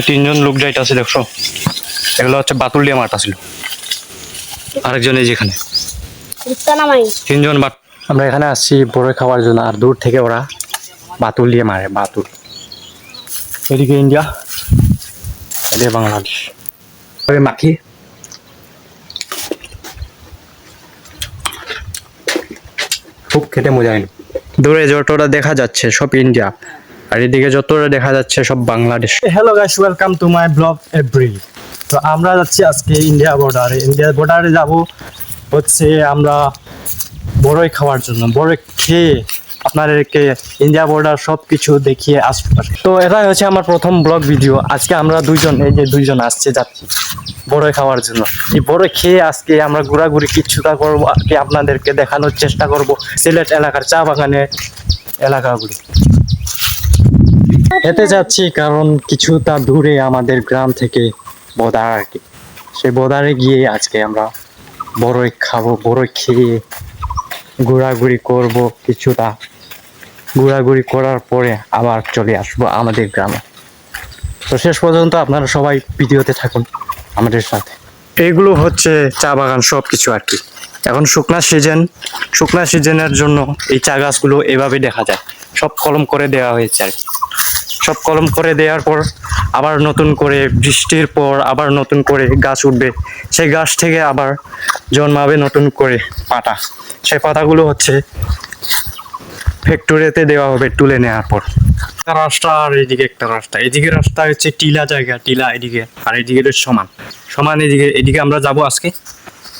তিনজন লোক যাইতেছে দেখছো, এগুলো হচ্ছে বাতুল দিয়ে মাঠ আসলো। আরেকজন এই যেখানে তিনজন আমরা এখানে আসছি বড়ই খাওয়ার জন্য, আর দূর থেকে ওরা বাতুল দিয়ে মারে। বাতুল এদিকে ইন্ডিয়া, এদিকে বাংলাদেশ। মাখি খুব খেতে মজা হয়নি। দূরে যতটা দেখা যাচ্ছে সব ইন্ডিয়া, আর এদিকে যতটা দেখা যাচ্ছে সব Bangladesh. Hello guys, welcome to my blog every. তো আমরা যাচ্ছি আজকে ইন্ডিয়া বর্ডারে। ইন্ডিয়া বর্ডারে যাব হচ্ছে আমরা বড়ই খাওয়ার জন্য। বড়ই খেয়ে আপনাদেরকে ইন্ডিয়া বর্ডার সব কিছু দেখিয়ে আসবো। তো এটাই হচ্ছে আমার প্রথম ব্লগ ভিডিও। আজকে আমরা এই যে দুইজন আসছে যাচ্ছি বড়ই খাওয়ার জন্য। এই বড়ই খেয়ে আজকে আমরা ঘোরাঘুরি কিছুটা করবো আর কি, আপনাদেরকে দেখানোর চেষ্টা করব সিলেট এলাকার চা বাগানের এলাকাগুলি। এতে যাচ্ছি কারণ কিছুটা দূরে আমাদের গ্রাম থেকে বর্ডার আর কি। সেই বর্ডারে গিয়ে আজকে আমরা বড়ই খাবো, বড়ই খেয়ে ঘোরাঘুরি করব। কিছুটা ঘোরাঘুরি করার পরে আবার চলে আসবো আমাদের গ্রামে। তো শেষ পর্যন্ত আপনারা সবাই ভিডিওতে থাকুন আমাদের সাথে। এইগুলো হচ্ছে চা বাগান সব কিছু আর কি। এখন শুকনা সিজনের জন্য এই চা গাছগুলো এভাবে দেখা যায়, সব কলম করে দেওয়া হয়েছে আর কি। সব কলম করে দেওয়ার পর আবার নতুন করে বৃষ্টির পর আবার নতুন করে গাছ উঠবে, সেই গাছ থেকে আবার জন্মাবে নতুন করে পাতা। সেই পাতাগুলো হচ্ছে ফ্যাক্টরিতে দেওয়া হবে তুলে নেওয়ার পর। একটা রাস্তা আর এদিকে একটা রাস্তা, এদিকে রাস্তা হচ্ছে টিলা জায়গা, টিলা এদিকে, আর এদিকে সমান এদিকে আমরা যাব আজকে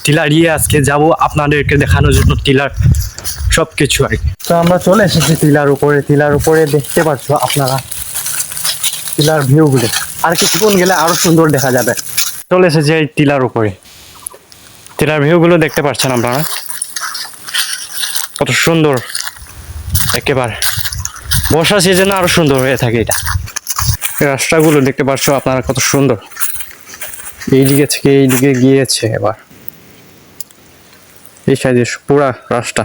টিলা দিয়ে আজকে যাব আপনাদেরকে দেখানোর জন্য টিলার সব কিছু আর কি। তো আমরা চলে এসেছি টিলার উপরে দেখতে পাচ্ছ আপনারা টিলার ভিউগুলো, আর কিছুক্ষণ গেলে আরো সুন্দর দেখা যাবে। চলে এসেছি এই টিলার উপরে, টিলার ভিউগুলো দেখতে পাচ্ছেন আপনারা কত সুন্দর। একেবারে বর্ষা সিজনে আরো সুন্দর হয়ে থাকে এটা। রাস্তাগুলো দেখতে পাচ্ছ আপনারা কত সুন্দর, এইদিকে থেকে এইদিকে গিয়েছে এবার এই সাইডে পুরা রাস্তা।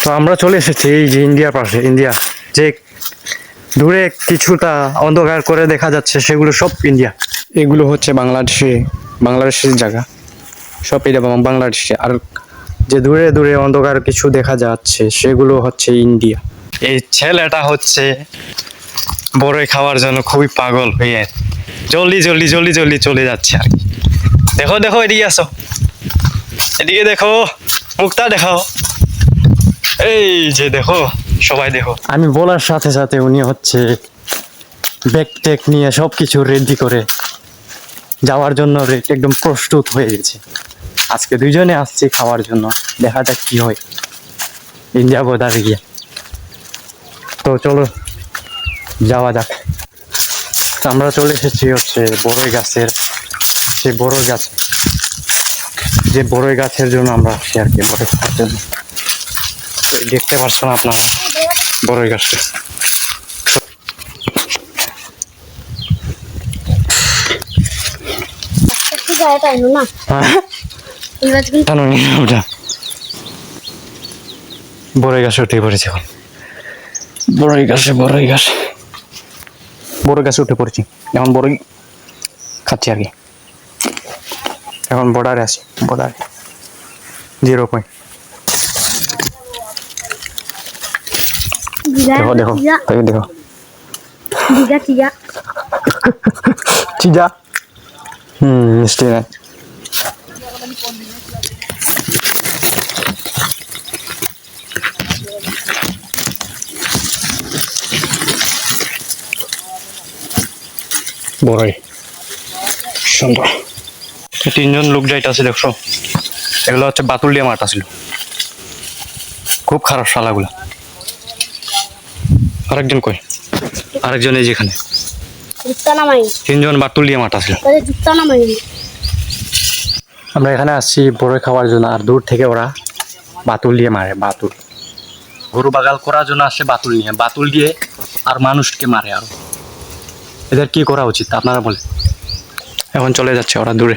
তো আমরা চলে এসেছি এই যে ইন্ডিয়ার পাশে। ইন্ডিয়া যে দূরে কিছুটা অন্ধকার করে দেখা যাচ্ছে সেগুলো সব ইন্ডিয়া। এগুলো হচ্ছে বাংলাদেশের জায়গা সব, এটা বাংলাদেশে। আর যে দূরে দূরে অন্ধকার কিছু দেখা যাচ্ছে সেগুলো হচ্ছে ইন্ডিয়া। এই ছেলেটা হচ্ছে বড়ই খাওয়ার জন্য খুবই পাগল হয়ে জলদি চলে যাচ্ছে আর কি। দেখো এদিকে আসো, এদিকে দেখো, মুখটা দেখাও। এই যে দেখো, সবাই দেখো। আমি বলার সাথে সাথে উনি হচ্ছে ব্যাগ ট্যাগ নিয়ে সবকিছু রেডি করে যাওয়ার জন্য একদম প্রস্তুত হয়ে গেছে। আজকে দুইজনে আসছি খাওয়ার জন্য, দেখা যাক কি হয় ইন্ডিয়া বর্ডারে গিয়ে। তো চলো যাওয়া যাক। আমরা চলে এসেছি হচ্ছে বড়ই গাছের, সেই বড়ই গাছের জন্য আমরা আসছি আর কি, বড়ই খাওয়ার জন্য। দেখতে পাচ্ছেন আপনারা বড়ই গাছটা। বড়ই গাছে উঠে পড়েছি এখন, বড়ই গাছে উঠে পড়েছি এখন, বড়ই খাচ্ছি আর কি। এখন বর্ডারে আছি, বর্ডারে 0 পয়েন্ট। দেখো চিজা মিষ্টি না। বড়ই সুন্দর। তিনজন লোক যাইতেছে দেখছো, এগুলো হচ্ছে বাতুল দিয়ে মাঠ আসলো। খুব খারাপ শালাগুলা। আরেকজন এই যেখানে তিনজন বাতুল দিয়ে মাঠ আসলো। আমরা এখানে আসছি বড়ই খাওয়ার জন্য, আর দূর থেকে ওরা বাতুল দিয়ে মারে। বাতুল গরু বাগাল করার জন্য আসে বাতুল দিয়ে আর মানুষকে মারে। আর এদের কি করা উচিত আপনারা বলেন? এখন চলে যাচ্ছে ওরা দূরে।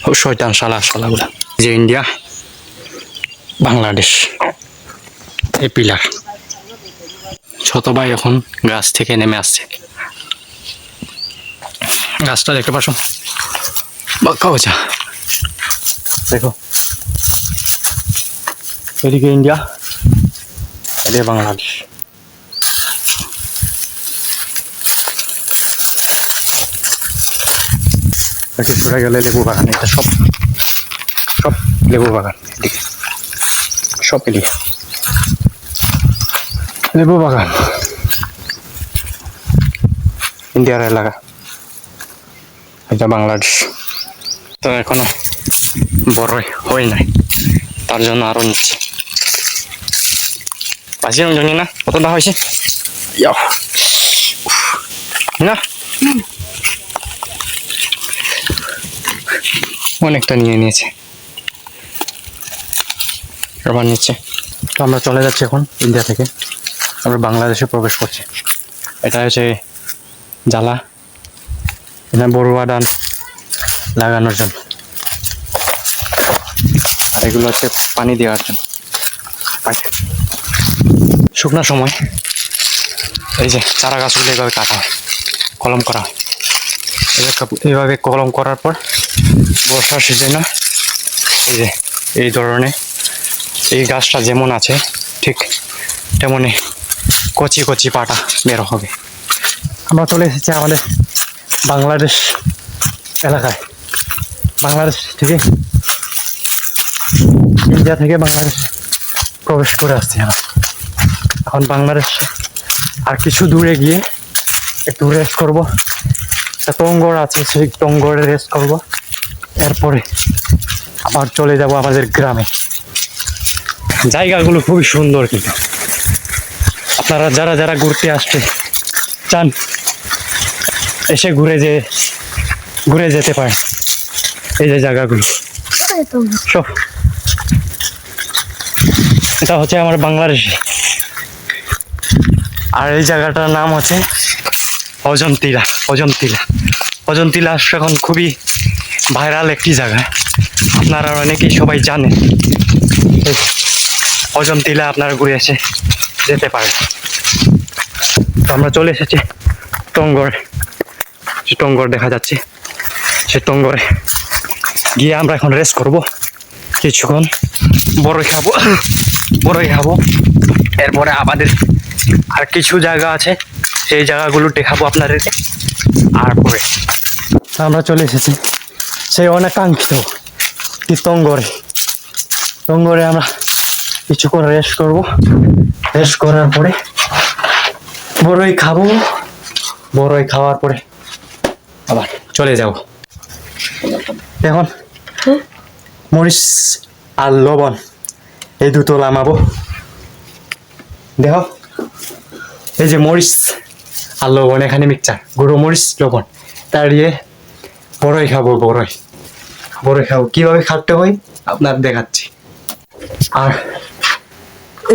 ও শয়তান শালাগুলা। যে ইন্ডিয়া বাংলাদেশ এই পিলার ছোট ভাই এখন গাছ থেকে নেমে আসছে। গাছটা দেখতে পাচ্ছ, বাঁকা হয়েছে। দেখো, এদিকে ইন্ডিয়া, এদিকে বাংলাদেশ। একটু ঘুরে গেলে লেবু বাগান, এটা সব সব লেবু বাগান, এদিকে সব এদিকে লেবু বাগান। ইন্ডিয়ার এলাকা, এটা বাংলাদেশ। তো এখনো বড়ই হয় নাই, তার জন্য আরো নিচ্ছে। পাশে আমি জানি না কতটা হয়েছে, না অনেকটা নিয়ে নিয়েছে, আবার নিচ্ছে। তো আমরা চলে যাচ্ছি এখন ইন্ডিয়া থেকে, আমরা বাংলাদেশে প্রবেশ করছি। এটা হচ্ছে জ্বালা, এটা বড়ুয়া ধান লাগানোর জন্য, আর এগুলো হচ্ছে পানি দেওয়ার জন্য। শুকনো সময় এই যে চারা গাছগুলো এইভাবে কাটা হয়, কলম করা হয়। এইভাবে কলম করার পর বর্ষার সিজনে এই যে এই ধরনের এই গাছটা যেমন আছে ঠিক তেমনই কচি কচি পাতা বের হবে। আমরা চলে এসেছি আমাদের বাংলাদেশ এলাকায়। বাংলাদেশ থেকে, ইন্ডিয়া থেকে বাংলাদেশ প্রবেশ করে আসছি আমরা। এখন বাংলাদেশ আর কিছু দূরে গিয়ে একটু রেস্ট করবো, একটা টঙ্গর আছে সেই টঙ্গরে রেস্ট করব। এরপরে আবার চলে যাব আমাদের গ্রামে। জায়গাগুলো খুবই সুন্দর, কিন্তু আপনারা যারা যারা ঘুরতে আসতে চান এসে ঘুরে যেতে পারেন। এই যে জায়গাগুলো সব, এটা হচ্ছে আমার বাংলাদেশে। আর এই জায়গাটার নাম হচ্ছে অজন্তিলা। অজন্তিলা এখন খুবই ভাইরাল একটি জায়গা, আপনারা অনেকেই সবাই জানেন। অজন্তিলা আপনারা ঘুরে এসে যেতে পারেন। তো আমরা চলে এসেছি টঙ্গরে, টঙ্গর দেখা যাচ্ছে। সে টঙ্গরে গিয়ে আমরা এখন রেস্ট করব কিছুক্ষণ, বড়ই খাবো। এরপরে আমাদের আর কিছু জায়গা আছে, সেই জায়গাগুলো দেখাবো আপনাদেরকে। আর পরে আমরা চলে এসেছি সেই অনাকাঙ্ক্ষিত টঙ্গরে আমরা কিছুক্ষণ রেস্ট করব। রেস্ট করার পরে বড়ই খাওয়ার পরে আবার চলে যাব। এখন মরিচ আর লবণ এই দুটো নামাবো। দেখো, এই যে মরিচ আর লবণ, এখানে মিক্সচার, গুঁড়ো মরিচ লবণ, তার দিয়ে বড়ই খাবো। কিভাবে খাটতে হয় আপনার দেখাচ্ছি। আর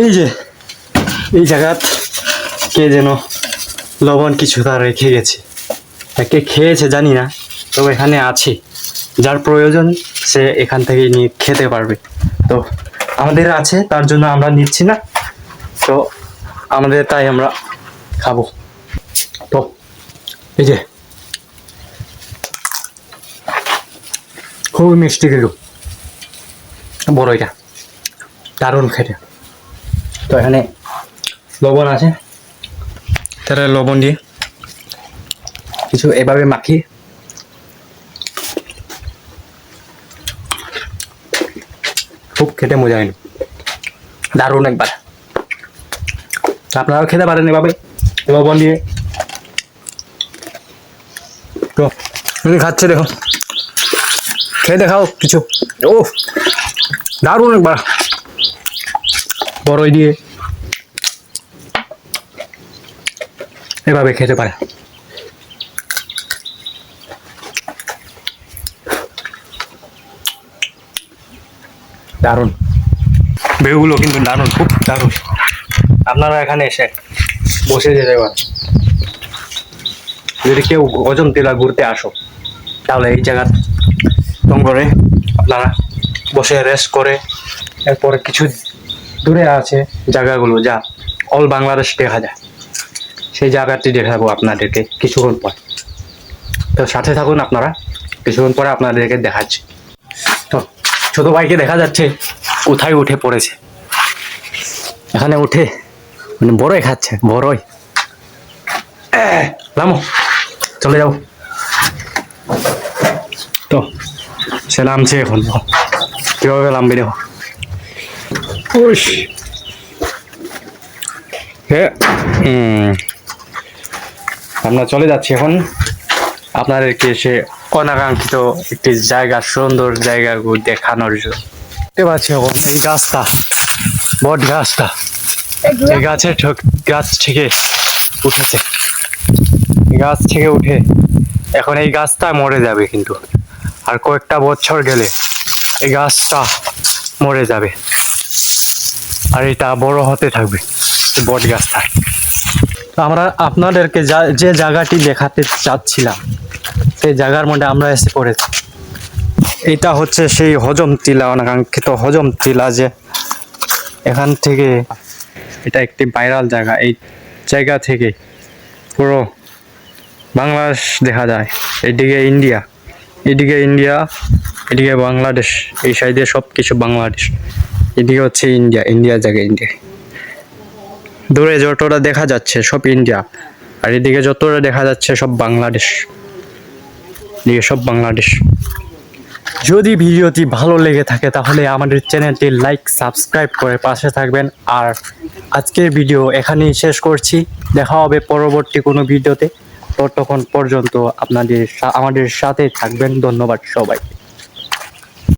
এই যে এই জায়গাত কে যেন লবণ কিছুটা রেখে গেছে, কে খেয়েছে জানি না, তবে এখানে আছে, যার প্রয়োজন সে এখান থেকে নিয়ে খেতে পারবে। তো আমাদের আছে, তার জন্য আমরা নিচ্ছি না, তো আমাদের তাই আমরা খাবো। তো এই যে খুবই মিষ্টি গেল বড়ইটা, দারুণ খেতে। তো এখানে লবণ আছে, তারা লবণ দিয়ে কিছু এভাবে মাখিয়ে খুব খেতে মজা হয়, দারুণ একবার। আপনারাও খেতে পারেন এভাবে লবণ দিয়ে। তো খাচ্ছে, দেখো, খেয়ে দেখাও কিছু। ও দারুণ একবার, বড়ই দিয়ে এভাবে খেতে পারে। দারুণ, ভিউগুলো কিন্তু দারুণ, খুব দারুণ। আপনারা এখানে এসে বসে যেতে পারেন। যদি কেউ অজন্তিলা ঘুরতে আসো, তাহলে এই জায়গা টঙ্গরে আপনারা বসে রেস্ট করে, এরপরে কিছু দূরে আছে জায়গাগুলো, যা অল বাংলাদেশ দেখা যায়। সেই জায়গাটি দেখাবো আপনাদেরকে কিছুক্ষণ পর। তো সাথে থাকুন আপনারা, কিছুক্ষণ পরে আপনাদেরকে দেখাচ্ছি। তো ছোট ভাইকে দেখা যাচ্ছে কোথায় উঠে পড়েছে, এখানে উঠে মানে বড়ই খাচ্ছে, বড়ই। নামো, চলে যাও। তো সে নামছে এখন, কিভাবে নামবে দেখো। আমরা চলে যাচ্ছি এখন আপনাদেরকে সে অনাকাঙ্ক্ষিত একটি জায়গা, সুন্দর জায়গাগুলো দেখানোর জন্য। দেখতে পাচ্ছি এখন এই গাছটা, বট গাছটা, এই গাছের গাছ থেকে উঠেছে, গাছ থেকে উঠে এখন এই গাছটা মরে যাবে, কিন্তু আর কয়েকটা বছর গেলে এই গাছটা মরে যাবে আর এটা বড় হতে থাকবে, বট গাছটা। তো আমরা আপনাদেরকে যে জায়গাটি দেখাতে চাচ্ছিলাম সেই জায়গার মধ্যে আমরা এসে পড়েছি। এটা হচ্ছে সেই হজম টিলা, অনাকাঙ্ক্ষিত হজম টিলা, যে এখান থেকে এটা একটি ভাইরাল জায়গা। এই জায়গা থেকে পুরো বাংলাদেশ দেখা যায়। এদিকে ইন্ডিয়া, এদিকে বাংলাদেশ, এই সাইডে সব কিছু বাংলাদেশ, এদিকে হচ্ছে ইন্ডিয়া জায়গা, ইন্ডিয়া। দূরে যতটা দেখা যাচ্ছে সব ইন্ডিয়া, আর এদিকে যতটা দেখা যাচ্ছে সব বাংলাদেশ, এদিকে সব বাংলাদেশ। যদি ভিডিওটি ভালো লেগে থাকে তাহলে আমাদের চ্যানেলটি লাইক, সাবস্ক্রাইব করে পাশে থাকবেন। আর আজকের ভিডিও এখানেই শেষ করছি, দেখা হবে পরবর্তী কোনো ভিডিওতে। ততক্ষণ পর্যন্ত আমাদের সাথে থাকবেন। ধন্যবাদ সবাইকে।